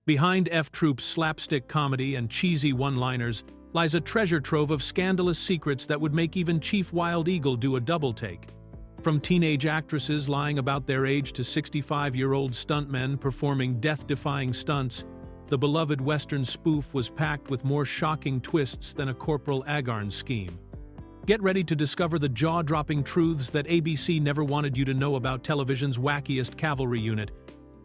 Behind F Troop's slapstick comedy and cheesy one-liners lies a treasure trove of scandalous secrets that would make even Chief Wild Eagle do a double-take. From teenage actresses lying about their age to 65-year-old stuntmen performing death-defying stunts, the beloved Western spoof was packed with more shocking twists than a Corporal Agarn scheme. Get ready to discover the jaw-dropping truths that ABC never wanted you to know about television's wackiest cavalry unit.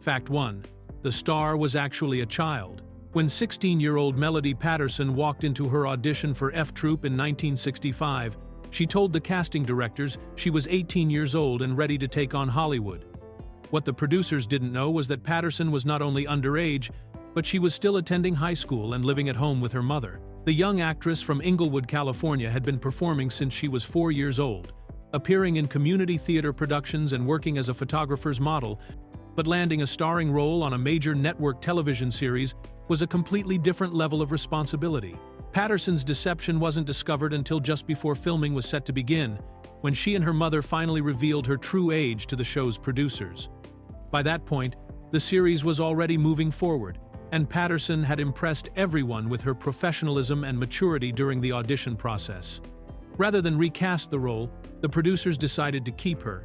Fact 1. The star was actually a child. When 16-year-old Melody Patterson walked into her audition for F Troop in 1965, she told the casting directors she was 18 years old and ready to take on Hollywood. What the producers didn't know was that Patterson was not only underage, but she was still attending high school and living at home with her mother. The young actress from Inglewood, California had been performing since she was 4 years old, appearing in community theater productions and working as a photographer's model, but landing a starring role on a major network television series was a completely different level of responsibility. Patterson's deception wasn't discovered until just before filming was set to begin, when she and her mother finally revealed her true age to the show's producers. By that point, the series was already moving forward, and Patterson had impressed everyone with her professionalism and maturity during the audition process. Rather than recast the role, the producers decided to keep her,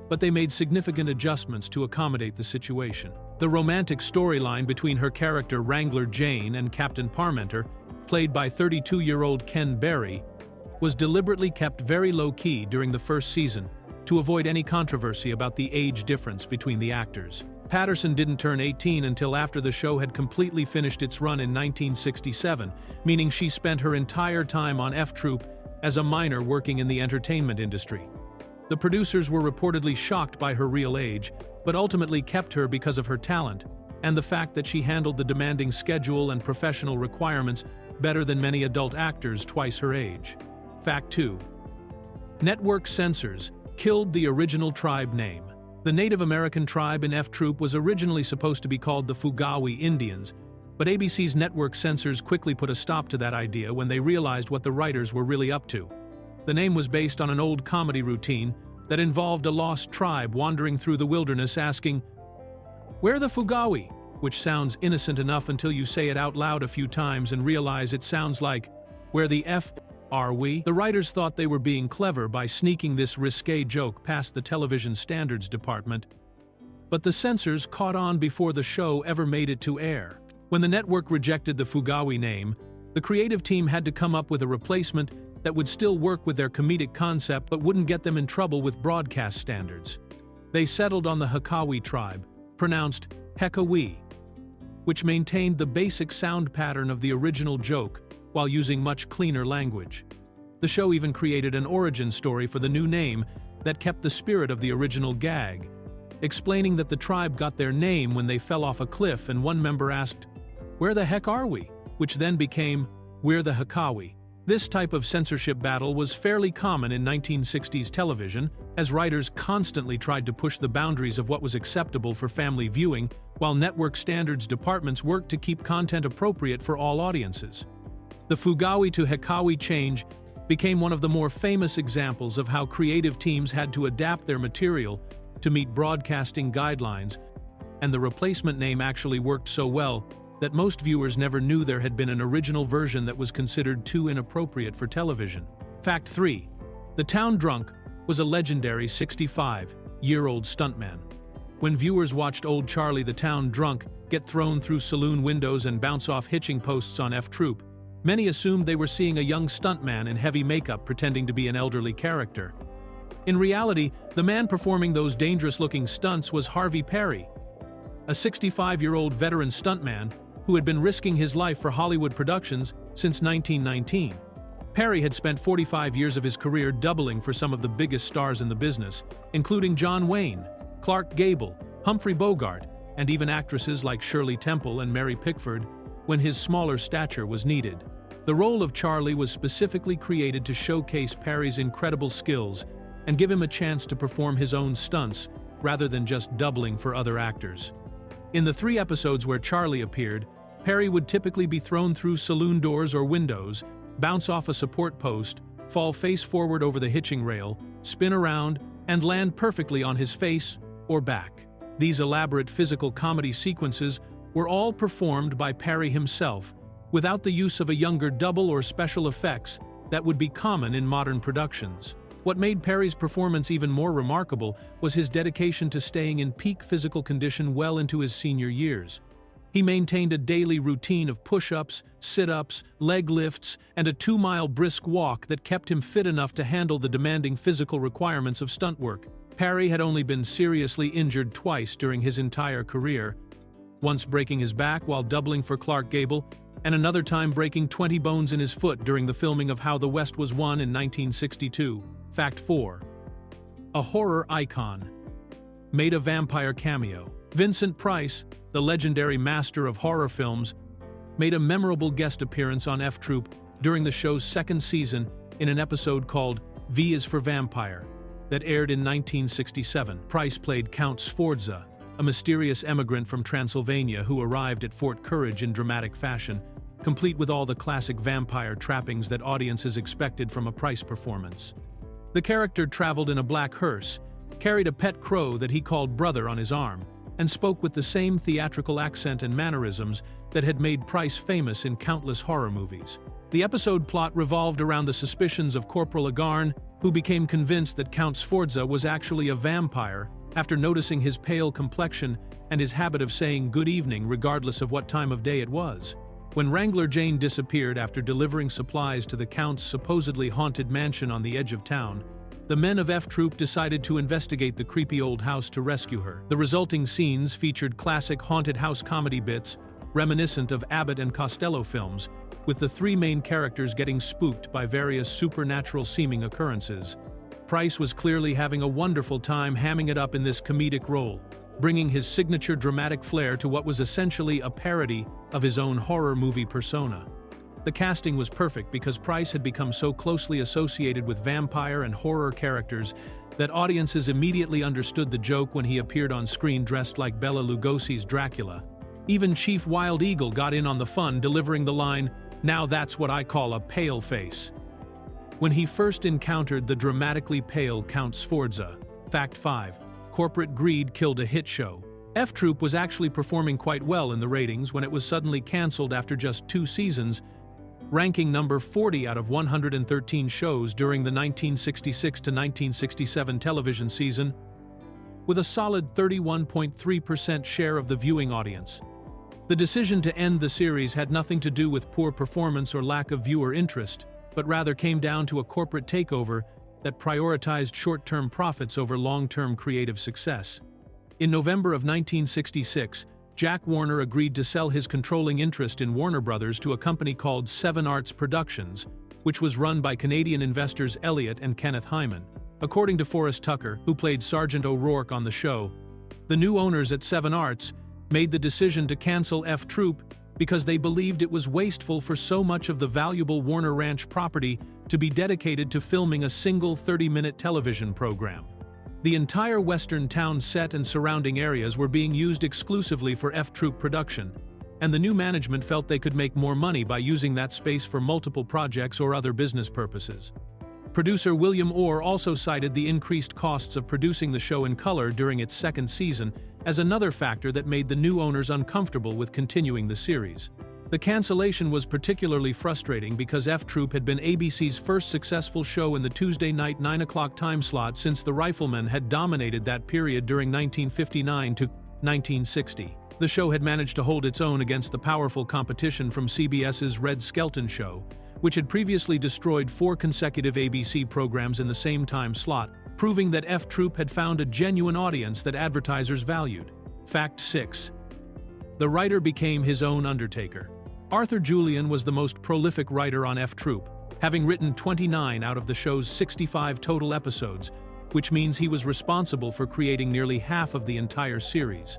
but they made significant adjustments to accommodate the situation. The romantic storyline between her character Wrangler Jane and Captain Parmenter, played by 32-year-old Ken Berry, was deliberately kept very low-key during the first season to avoid any controversy about the age difference between the actors. Patterson didn't turn 18 until after the show had completely finished its run in 1967, meaning she spent her entire time on F Troop as a minor working in the entertainment industry. The producers were reportedly shocked by her real age, but ultimately kept her because of her talent and the fact that she handled the demanding schedule and professional requirements better than many adult actors twice her age. Fact 2. Network censors killed the original tribe name. The Native American tribe in F Troop was originally supposed to be called the Fugawi Indians, but ABC's network censors quickly put a stop to that idea when they realized what the writers were really up to. The name was based on an old comedy routine that involved a lost tribe wandering through the wilderness asking, "Where are the Fugawi?" which sounds innocent enough until you say it out loud a few times and realize it sounds like, "Where the F are we?" The writers thought they were being clever by sneaking this risque joke past the television standards department, but the censors caught on before the show ever made it to air. When the network rejected the Fugawi name, the creative team had to come up with a replacement that would still work with their comedic concept but wouldn't get them in trouble with broadcast standards. They settled on the Hekawi tribe, pronounced Hekawi, which maintained the basic sound pattern of the original joke while using much cleaner language. The show even created an origin story for the new name that kept the spirit of the original gag, explaining that the tribe got their name when they fell off a cliff and one member asked, "Where the heck are we?" which then became, "We're the Hekawi." This type of censorship battle was fairly common in 1960s television, as writers constantly tried to push the boundaries of what was acceptable for family viewing, while network standards departments worked to keep content appropriate for all audiences. The Fugawi to Hekawi change became one of the more famous examples of how creative teams had to adapt their material to meet broadcasting guidelines, and the replacement name actually worked so well that most viewers never knew there had been an original version that was considered too inappropriate for television. Fact 3. The Town Drunk was a legendary 65-year-old stuntman. When viewers watched old Charlie the Town Drunk get thrown through saloon windows and bounce off hitching posts on F Troop, many assumed they were seeing a young stuntman in heavy makeup pretending to be an elderly character. In reality, the man performing those dangerous-looking stunts was Harvey Perry, a 65-year-old veteran stuntman who had been risking his life for Hollywood productions since 1919. Perry had spent 45 years of his career doubling for some of the biggest stars in the business, including John Wayne, Clark Gable, Humphrey Bogart, and even actresses like Shirley Temple and Mary Pickford, when his smaller stature was needed. The role of Charlie was specifically created to showcase Perry's incredible skills and give him a chance to perform his own stunts rather than just doubling for other actors. In the 3 episodes where Charlie appeared, Perry would typically be thrown through saloon doors or windows, bounce off a support post, fall face forward over the hitching rail, spin around, and land perfectly on his face or back. These elaborate physical comedy sequences were all performed by Perry himself, without the use of a younger double or special effects that would be common in modern productions. What made Perry's performance even more remarkable was his dedication to staying in peak physical condition well into his senior years. He maintained a daily routine of push-ups, sit-ups, leg lifts, and a 2-mile brisk walk that kept him fit enough to handle the demanding physical requirements of stunt work. Perry had only been seriously injured twice during his entire career, once breaking his back while doubling for Clark Gable, and another time breaking 20 bones in his foot during the filming of How the West Was Won in 1962. Fact 4. A horror icon. Made a vampire cameo. Vincent Price, the legendary master of horror films, made a memorable guest appearance on F Troop during the show's second season in an episode called V is for Vampire that aired in 1967. Price played Count Sforza, a mysterious emigrant from Transylvania who arrived at Fort Courage in dramatic fashion, complete with all the classic vampire trappings that audiences expected from a Price performance. The character traveled in a black hearse, carried a pet crow that he called Brother on his arm, and spoke with the same theatrical accent and mannerisms that had made Price famous in countless horror movies. The episode plot revolved around the suspicions of Corporal Agarn, who became convinced that Count Sforza was actually a vampire after noticing his pale complexion and his habit of saying good evening regardless of what time of day it was. When Wrangler Jane disappeared after delivering supplies to the Count's supposedly haunted mansion on the edge of town, the men of F Troop decided to investigate the creepy old house to rescue her. The resulting scenes featured classic haunted house comedy bits, reminiscent of Abbott and Costello films, with the three main characters getting spooked by various supernatural-seeming occurrences. Price was clearly having a wonderful time hamming it up in this comedic role, bringing his signature dramatic flair to what was essentially a parody of his own horror movie persona. The casting was perfect because Price had become so closely associated with vampire and horror characters that audiences immediately understood the joke when he appeared on screen dressed like Bela Lugosi's Dracula. Even Chief Wild Eagle got in on the fun, delivering the line, "Now that's what I call a pale face," when he first encountered the dramatically pale Count Sforza. Fact 5. Corporate greed killed a hit show. F Troop was actually performing quite well in the ratings when it was suddenly cancelled after just 2 seasons, ranking number 40 out of 113 shows during the 1966 to 1967 television season, with a solid 31.3% share of the viewing audience. The decision to end the series had nothing to do with poor performance or lack of viewer interest, but rather came down to a corporate takeover that prioritized short-term profits over long-term creative success. In November of 1966, Jack Warner agreed to sell his controlling interest in Warner Brothers to a company called 7 Arts Productions, which was run by Canadian investors Elliott and Kenneth Hyman. According to Forrest Tucker, who played Sergeant O'Rourke on the show, the new owners at 7 Arts made the decision to cancel F Troop because they believed it was wasteful for so much of the valuable Warner Ranch property to be dedicated to filming a single 30-minute television program. The entire western town set and surrounding areas were being used exclusively for F Troop production, and the new management felt they could make more money by using that space for multiple projects or other business purposes. Producer William Orr also cited the increased costs of producing the show in color during its second season as another factor that made the new owners uncomfortable with continuing the series. The cancellation was particularly frustrating because F Troop had been ABC's first successful show in the Tuesday night 9 o'clock time slot since The Rifleman had dominated that period during 1959 to 1960. The show had managed to hold its own against the powerful competition from CBS's Red Skelton show, which had previously destroyed 4 consecutive ABC programs in the same time slot, proving that F Troop had found a genuine audience that advertisers valued. Fact 6. The writer became his own Undertaker. Arthur Julian was the most prolific writer on F Troop, having written 29 out of the show's 65 total episodes, which means he was responsible for creating nearly half of the entire series.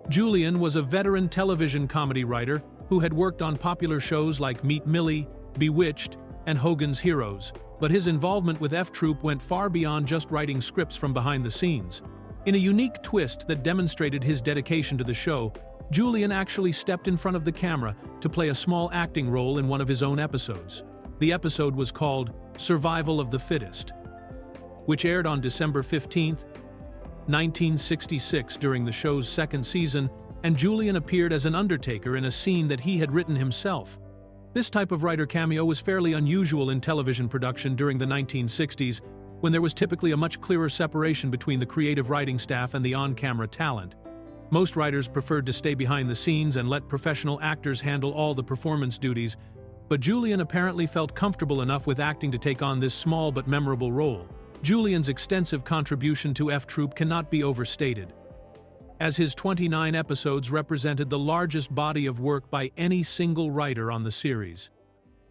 Julian was a veteran television comedy writer who had worked on popular shows like Meet Millie, Bewitched, and Hogan's Heroes, but his involvement with F Troop went far beyond just writing scripts from behind the scenes. In a unique twist that demonstrated his dedication to the show, Julian actually stepped in front of the camera to play a small acting role in one of his own episodes. The episode was called Survival of the Fittest, which aired on December 15, 1966 during the show's second season and Julian appeared as an undertaker in a scene that he had written himself. This type of writer cameo was fairly unusual in television production during the 1960s, when there was typically a much clearer separation between the creative writing staff and the on-camera talent. Most writers preferred to stay behind the scenes and let professional actors handle all the performance duties, but Julian apparently felt comfortable enough with acting to take on this small but memorable role. Julian's extensive contribution to F Troop cannot be overstated, as his 29 episodes represented the largest body of work by any single writer on the series.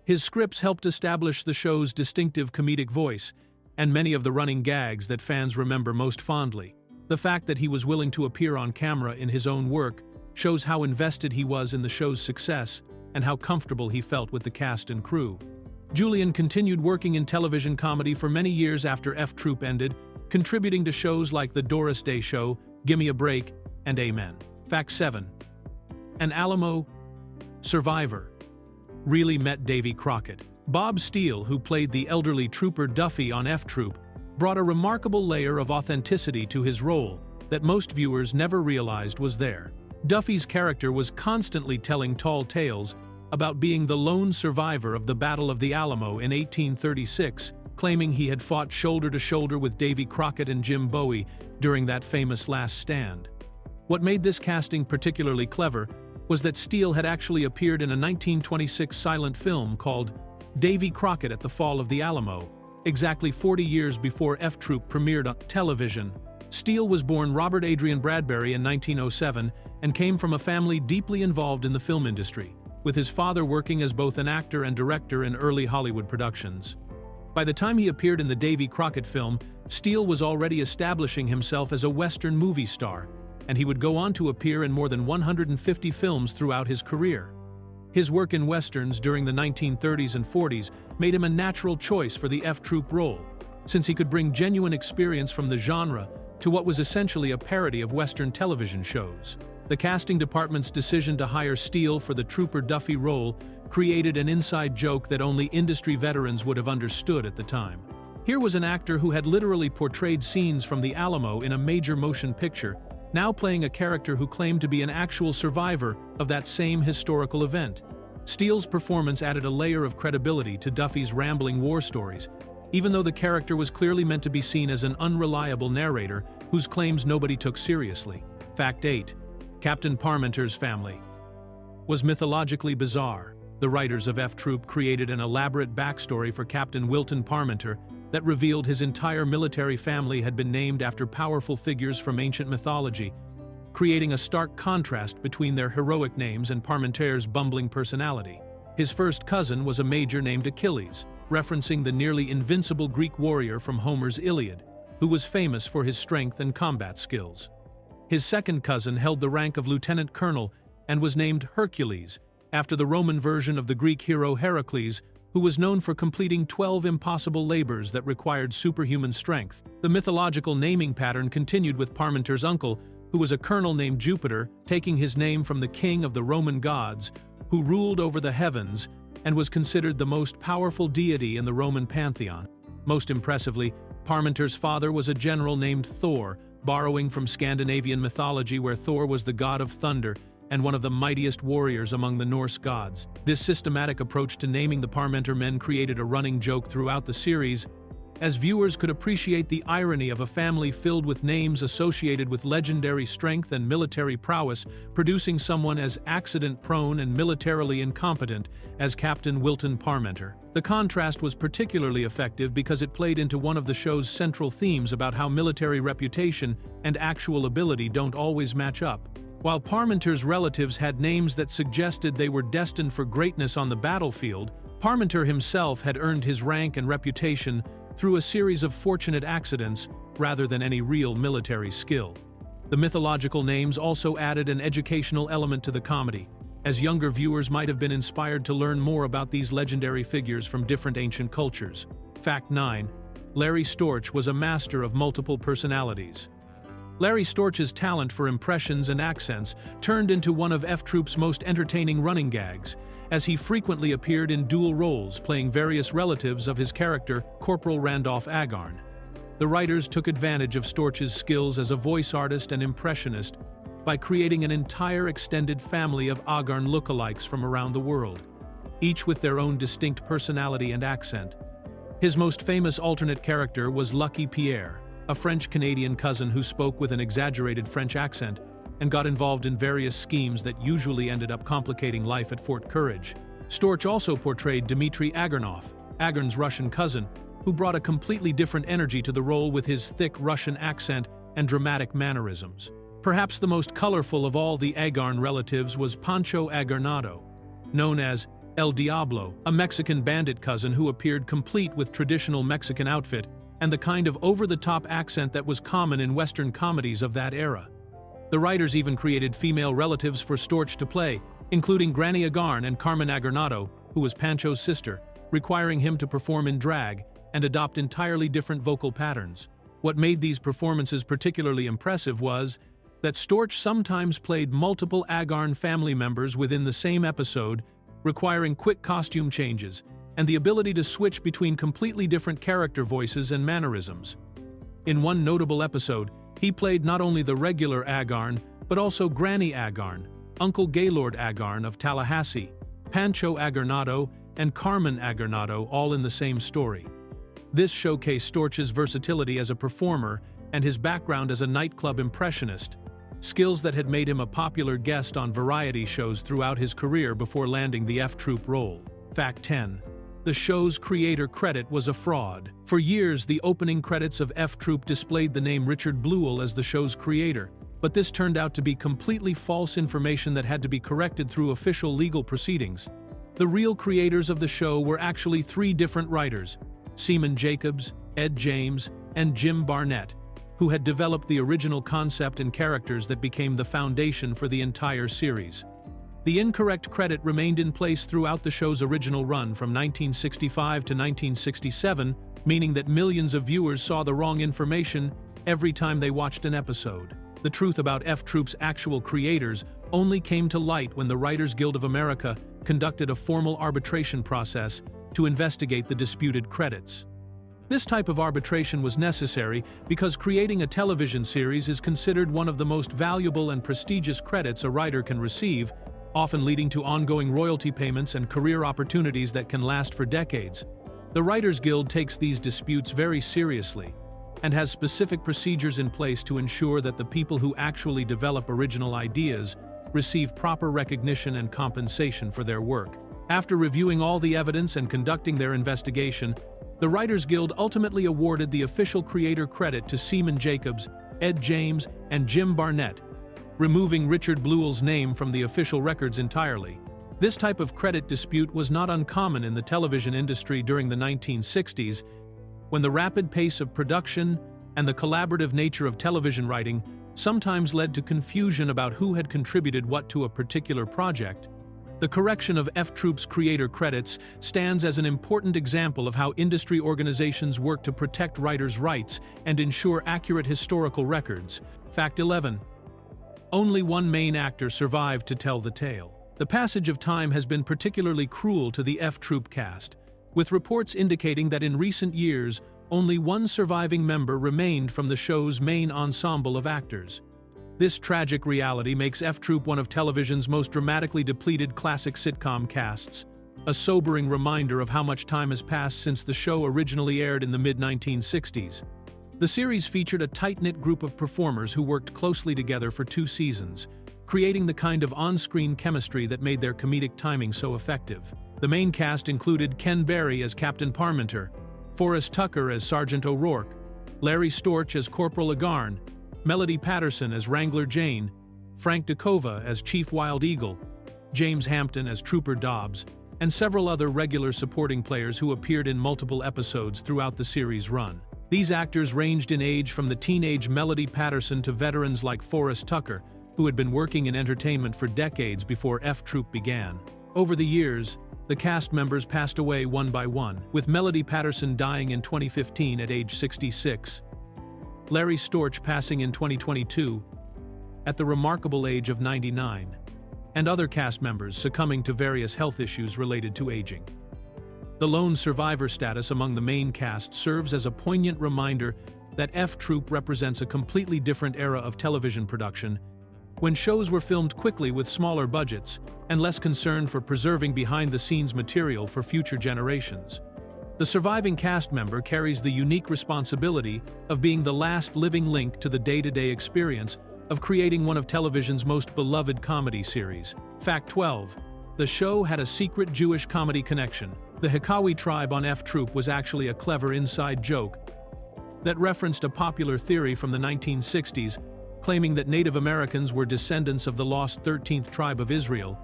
His scripts helped establish the show's distinctive comedic voice, and many of the running gags that fans remember most fondly. The fact that he was willing to appear on camera in his own work shows how invested he was in the show's success and how comfortable he felt with the cast and crew. Julian continued working in television comedy for many years after F Troop ended, contributing to shows like The Doris Day Show, Gimme a Break, and Amen. Fact 7. An Alamo survivor really met Davy Crockett. Bob Steele, who played the elderly trooper Duffy on F Troop, brought a remarkable layer of authenticity to his role that most viewers never realized was there. Duffy's character was constantly telling tall tales about being the lone survivor of the Battle of the Alamo in 1836, claiming he had fought shoulder to shoulder with Davy Crockett and Jim Bowie during that famous last stand. What made this casting particularly clever was that Steele had actually appeared in a 1926 silent film called Davy Crockett at the Fall of the Alamo, exactly 40 years before F Troop premiered on television. Steele was born Robert Adrian Bradbury in 1907 and came from a family deeply involved in the film industry, with his father working as both an actor and director in early Hollywood productions. By the time he appeared in the Davy Crockett film, Steele was already establishing himself as a Western movie star, and he would go on to appear in more than 150 films throughout his career. His work in Westerns during the 1930s and 40s made him a natural choice for the F Troop role, since he could bring genuine experience from the genre to what was essentially a parody of Western television shows. The casting department's decision to hire Steele for the Trooper Duffy role created an inside joke that only industry veterans would have understood at the time. Here was an actor who had literally portrayed scenes from the Alamo in a major motion picture, now playing a character who claimed to be an actual survivor of that same historical event. Steele's performance added a layer of credibility to Duffy's rambling war stories, even though the character was clearly meant to be seen as an unreliable narrator whose claims nobody took seriously. Fact 8. Captain Parmenter's family was mythologically bizarre. The writers of F Troop created an elaborate backstory for Captain Wilton Parmenter that revealed his entire military family had been named after powerful figures from ancient mythology, creating a stark contrast between their heroic names and Parmenter's bumbling personality. His first cousin was a major named Achilles, referencing the nearly invincible Greek warrior from Homer's Iliad, who was famous for his strength and combat skills. His second cousin held the rank of lieutenant colonel and was named Hercules, after the Roman version of the Greek hero Heracles, who was known for completing 12 impossible labors that required superhuman strength. The mythological naming pattern continued with Parmenter's uncle, who was a colonel named Jupiter, taking his name from the king of the Roman gods, who ruled over the heavens and was considered the most powerful deity in the Roman pantheon. Most impressively, Parmenter's father was a general named Thor, borrowing from Scandinavian mythology where Thor was the god of thunder and one of the mightiest warriors among the Norse gods. This systematic approach to naming the Parmenter men created a running joke throughout the series, as viewers could appreciate the irony of a family filled with names associated with legendary strength and military prowess, producing someone as accident-prone and militarily incompetent as Captain Wilton Parmenter. The contrast was particularly effective because it played into one of the show's central themes about how military reputation and actual ability don't always match up. While Parmenter's relatives had names that suggested they were destined for greatness on the battlefield, Parmenter himself had earned his rank and reputation through a series of fortunate accidents rather than any real military skill. The mythological names also added an educational element to the comedy, as younger viewers might have been inspired to learn more about these legendary figures from different ancient cultures. Fact 9. Larry Storch was a master of multiple personalities. Larry Storch's talent for impressions and accents turned into one of F Troop's most entertaining running gags, as he frequently appeared in dual roles playing various relatives of his character, Corporal Agarn. The writers took advantage of Storch's skills as a voice artist and impressionist by creating an entire extended family of Agarn lookalikes from around the world, each with their own distinct personality and accent. His most famous alternate character was Lucky Pierre, a French-Canadian cousin who spoke with an exaggerated French accent and got involved in various schemes that usually ended up complicating life at Fort Courage. Storch also portrayed Dmitry Agernov, Agarn's Russian cousin, who brought a completely different energy to the role with his thick Russian accent and dramatic mannerisms. Perhaps the most colorful of all the Agarn relatives was Pancho Agarnado, known as El Diablo, a Mexican bandit cousin who appeared complete with traditional Mexican outfit and the kind of over-the-top accent that was common in Western comedies of that era. The writers even created female relatives for Storch to play, including Granny Agarn and Carmen Agarnado, who was Pancho's sister, requiring him to perform in drag and adopt entirely different vocal patterns. What made these performances particularly impressive was that Storch sometimes played multiple Agarn family members within the same episode, requiring quick costume changes and the ability to switch between completely different character voices and mannerisms. In one notable episode, he played not only the regular Agarn, but also Granny Agarn, Uncle Gaylord Agarn of Tallahassee, Pancho Agarnado, and Carmen Agarnado, all in the same story. This showcased Storch's versatility as a performer and his background as a nightclub impressionist, skills that had made him a popular guest on variety shows throughout his career before landing the F-Troop role. Fact 10. The show's creator credit was a fraud. For years, the opening credits of F-Troop displayed the name Richard Bluell as the show's creator, but this turned out to be completely false information that had to be corrected through official legal proceedings. The real creators of the show were actually three different writers: Seaman Jacobs, Ed James, and Jim Barnett, who had developed the original concept and characters that became the foundation for the entire series. The incorrect credit remained in place throughout the show's original run from 1965 to 1967, meaning that millions of viewers saw the wrong information every time they watched an episode. The truth about F-Troop's actual creators only came to light when the Writers Guild of America conducted a formal arbitration process to investigate the disputed credits. This type of arbitration was necessary because creating a television series is considered one of the most valuable and prestigious credits a writer can receive, often leading to ongoing royalty payments and career opportunities that can last for decades. The Writers Guild takes these disputes very seriously and has specific procedures in place to ensure that the people who actually develop original ideas receive proper recognition and compensation for their work. After reviewing all the evidence and conducting their investigation, the Writers Guild ultimately awarded the official creator credit to Seaman Jacobs, Ed James, and Jim Barnett, removing Richard Bluell's name from the official records entirely. This type of credit dispute was not uncommon in the television industry during the 1960s, when the rapid pace of production and the collaborative nature of television writing sometimes led to confusion about who had contributed what to a particular project. The correction of F-Troop's creator credits stands as an important example of how industry organizations work to protect writers' rights and ensure accurate historical records. Fact 11. Only one main actor survived to tell the tale. The passage of time has been particularly cruel to the F-Troop cast, with reports indicating that in recent years, only one surviving member remained from the show's main ensemble of actors. This tragic reality makes F-Troop one of television's most dramatically depleted classic sitcom casts, a sobering reminder of how much time has passed since the show originally aired in the mid-1960s. The series featured a tight-knit group of performers who worked closely together for 2 seasons, creating the kind of on-screen chemistry that made their comedic timing so effective. The main cast included Ken Berry as Captain Parmenter, Forrest Tucker as Sergeant O'Rourke, Larry Storch as Corporal Agarn, Melody Patterson as Wrangler Jane, Frank DeCova as Chief Wild Eagle, James Hampton as Trooper Dobbs, and several other regular supporting players who appeared in multiple episodes throughout the series' run. These actors ranged in age from the teenage Melody Patterson to veterans like Forrest Tucker, who had been working in entertainment for decades before F-Troop began. Over the years, the cast members passed away one by one, with Melody Patterson dying in 2015 at age 66, Larry Storch passing in 2022 at the remarkable age of 99, and other cast members succumbing to various health issues related to aging. The lone survivor status among the main cast serves as a poignant reminder that F-Troop represents a completely different era of television production when shows were filmed quickly with smaller budgets and less concern for preserving behind-the-scenes material for future generations. The surviving cast member carries the unique responsibility of being the last living link to the day-to-day experience of creating one of television's most beloved comedy series. Fact 12. The show had a secret Jewish comedy connection. The Hikawi tribe on F Troop was actually a clever inside joke that referenced a popular theory from the 1960s, claiming that Native Americans were descendants of the lost 13th tribe of Israel,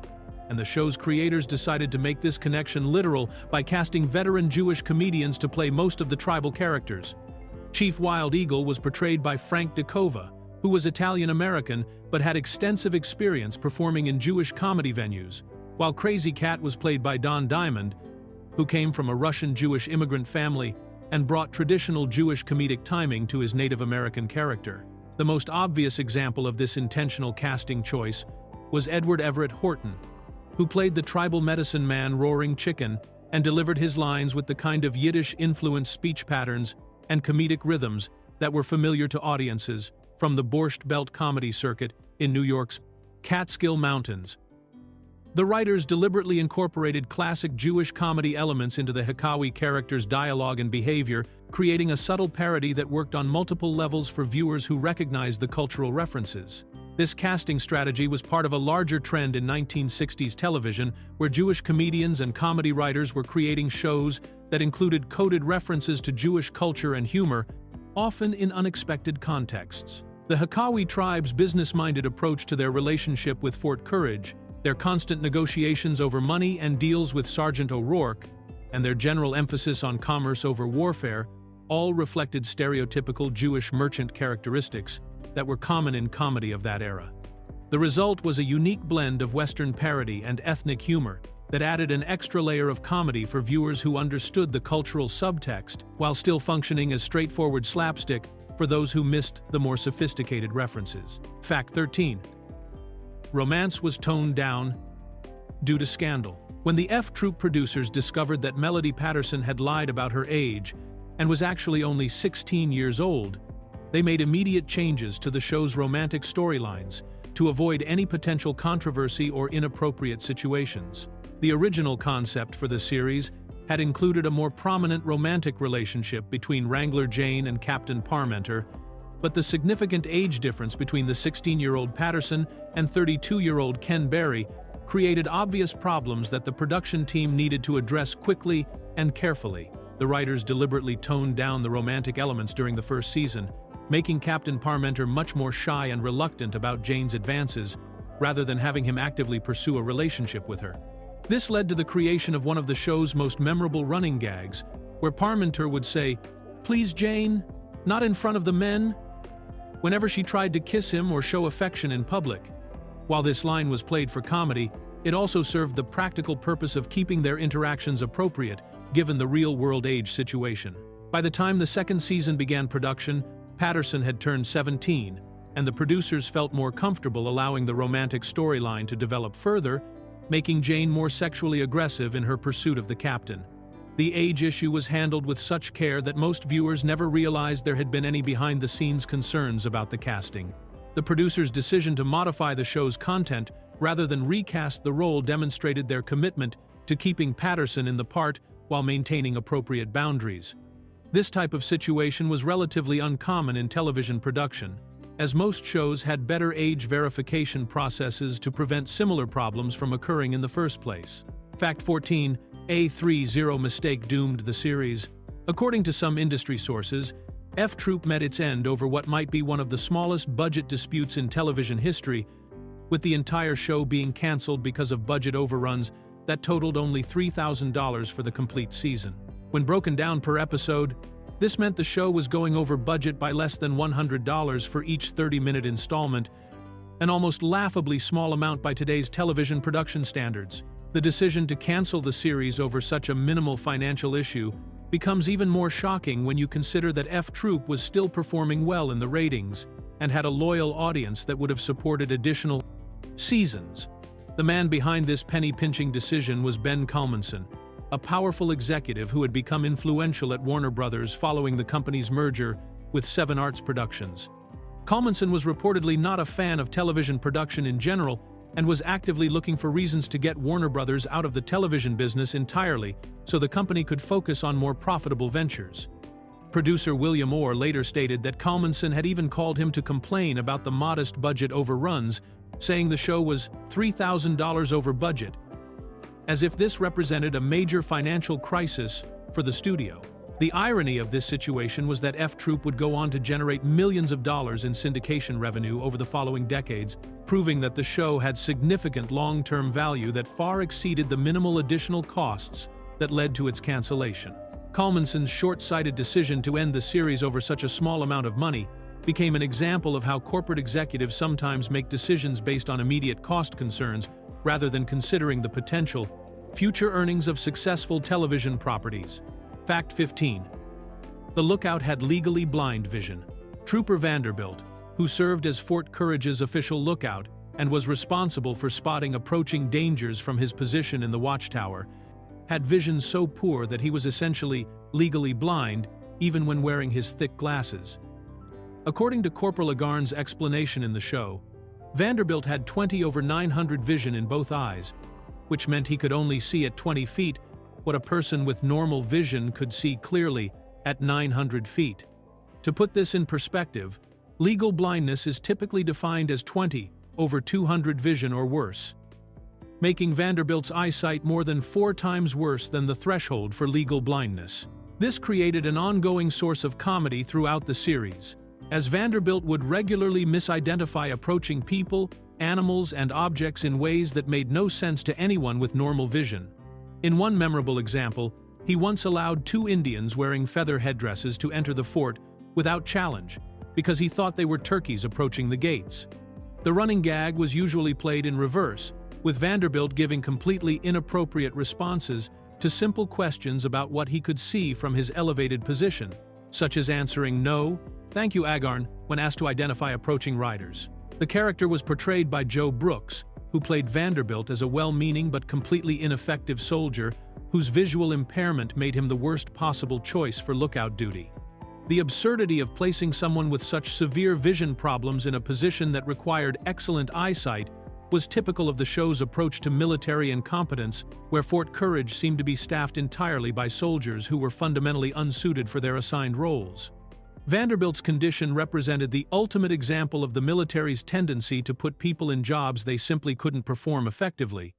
and the show's creators decided to make this connection literal by casting veteran Jewish comedians to play most of the tribal characters. Chief Wild Eagle was portrayed by Frank DeCova, who was Italian-American but had extensive experience performing in Jewish comedy venues, while Crazy Cat was played by Don Diamond, who came from a Russian-Jewish immigrant family and brought traditional Jewish comedic timing to his Native American character. The most obvious example of this intentional casting choice was Edward Everett Horton, who played the tribal medicine man Roaring Chicken and delivered his lines with the kind of Yiddish-influenced speech patterns and comedic rhythms that were familiar to audiences from the Borscht Belt comedy circuit in New York's Catskill Mountains. The writers deliberately incorporated classic Jewish comedy elements into the Hikawi characters' dialogue and behavior, creating a subtle parody that worked on multiple levels for viewers who recognized the cultural references. This casting strategy was part of a larger trend in 1960s television, where Jewish comedians and comedy writers were creating shows that included coded references to Jewish culture and humor, often in unexpected contexts. The Hikawi tribe's business-minded approach to their relationship with Fort Courage, their constant negotiations over money and deals with Sergeant O'Rourke, and their general emphasis on commerce over warfare, all reflected stereotypical Jewish merchant characteristics that were common in comedy of that era. The result was a unique blend of Western parody and ethnic humor that added an extra layer of comedy for viewers who understood the cultural subtext, while still functioning as straightforward slapstick for those who missed the more sophisticated references. Fact 13. Romance was toned down due to scandal. When the F Troop producers discovered that Melody Patterson had lied about her age and was actually only 16 years old, they made immediate changes to the show's romantic storylines to avoid any potential controversy or inappropriate situations. The original concept for the series had included a more prominent romantic relationship between Wrangler Jane and Captain Parmenter, but the significant age difference between the 16-year-old Patterson and 32-year-old Ken Berry created obvious problems that the production team needed to address quickly and carefully. The writers deliberately toned down the romantic elements during the first season, making Captain Parmenter much more shy and reluctant about Jane's advances, rather than having him actively pursue a relationship with her. This led to the creation of one of the show's most memorable running gags, where Parmenter would say, "Please, Jane, not in front of the men," whenever she tried to kiss him or show affection in public. While this line was played for comedy, it also served the practical purpose of keeping their interactions appropriate, given the real-world age situation. By the time the second season began production, Patterson had turned 17, and the producers felt more comfortable allowing the romantic storyline to develop further, making Jane more sexually aggressive in her pursuit of the captain. The age issue was handled with such care that most viewers never realized there had been any behind-the-scenes concerns about the casting. The producers' decision to modify the show's content rather than recast the role demonstrated their commitment to keeping Patterson in the part while maintaining appropriate boundaries. This type of situation was relatively uncommon in television production, as most shows had better age verification processes to prevent similar problems from occurring in the first place. Fact 14. A 3-0 mistake doomed the series. According to some industry sources, F Troop met its end over what might be one of the smallest budget disputes in television history, with the entire show being cancelled because of budget overruns that totaled only $3,000 for the complete season. When broken down per episode, this meant the show was going over budget by less than $100 for each 30-minute installment, an almost laughably small amount by today's television production standards. The decision to cancel the series over such a minimal financial issue becomes even more shocking when you consider that F Troop was still performing well in the ratings and had a loyal audience that would have supported additional seasons. The man behind this penny-pinching decision was Ben Kalmanson, a powerful executive who had become influential at Warner Brothers following the company's merger with Seven Arts Productions. Colmanson was reportedly not a fan of television production in general and was actively looking for reasons to get Warner Brothers out of the television business entirely so the company could focus on more profitable ventures. Producer William Orr later stated that Colmanson had even called him to complain about the modest budget overruns, saying the show was $3,000 over budget, as if this represented a major financial crisis for the studio. The irony of this situation was that F Troop would go on to generate millions of dollars in syndication revenue over the following decades, proving that the show had significant long-term value that far exceeded the minimal additional costs that led to its cancellation. Colmanson's short-sighted decision to end the series over such a small amount of money became an example of how corporate executives sometimes make decisions based on immediate cost concerns rather than considering the potential future earnings of successful television properties. Fact 15. The lookout had legally blind vision. Trooper Vanderbilt, who served as Fort Courage's official lookout and was responsible for spotting approaching dangers from his position in the watchtower, had vision so poor that he was essentially legally blind even when wearing his thick glasses. According to Corporal Agarn's explanation in the show, Vanderbilt had 20/900 vision in both eyes, which meant he could only see at 20 feet what a person with normal vision could see clearly at 900 feet. To put this in perspective, legal blindness is typically defined as 20/200 vision or worse, making Vanderbilt's eyesight more than 4 times worse than the threshold for legal blindness. This created an ongoing source of comedy throughout the series, as Vanderbilt would regularly misidentify approaching people, animals, and objects in ways that made no sense to anyone with normal vision. In one memorable example, he once allowed 2 Indians wearing feather headdresses to enter the fort without challenge because he thought they were turkeys approaching the gates. The running gag was usually played in reverse, with Vanderbilt giving completely inappropriate responses to simple questions about what he could see from his elevated position, such as answering "No, thank you, Agarn," when asked to identify approaching riders. The character was portrayed by Joe Brooks, who played Vanderbilt as a well-meaning but completely ineffective soldier whose visual impairment made him the worst possible choice for lookout duty. The absurdity of placing someone with such severe vision problems in a position that required excellent eyesight was typical of the show's approach to military incompetence, where Fort Courage seemed to be staffed entirely by soldiers who were fundamentally unsuited for their assigned roles. Vanderbilt's condition represented the ultimate example of the military's tendency to put people in jobs they simply couldn't perform effectively.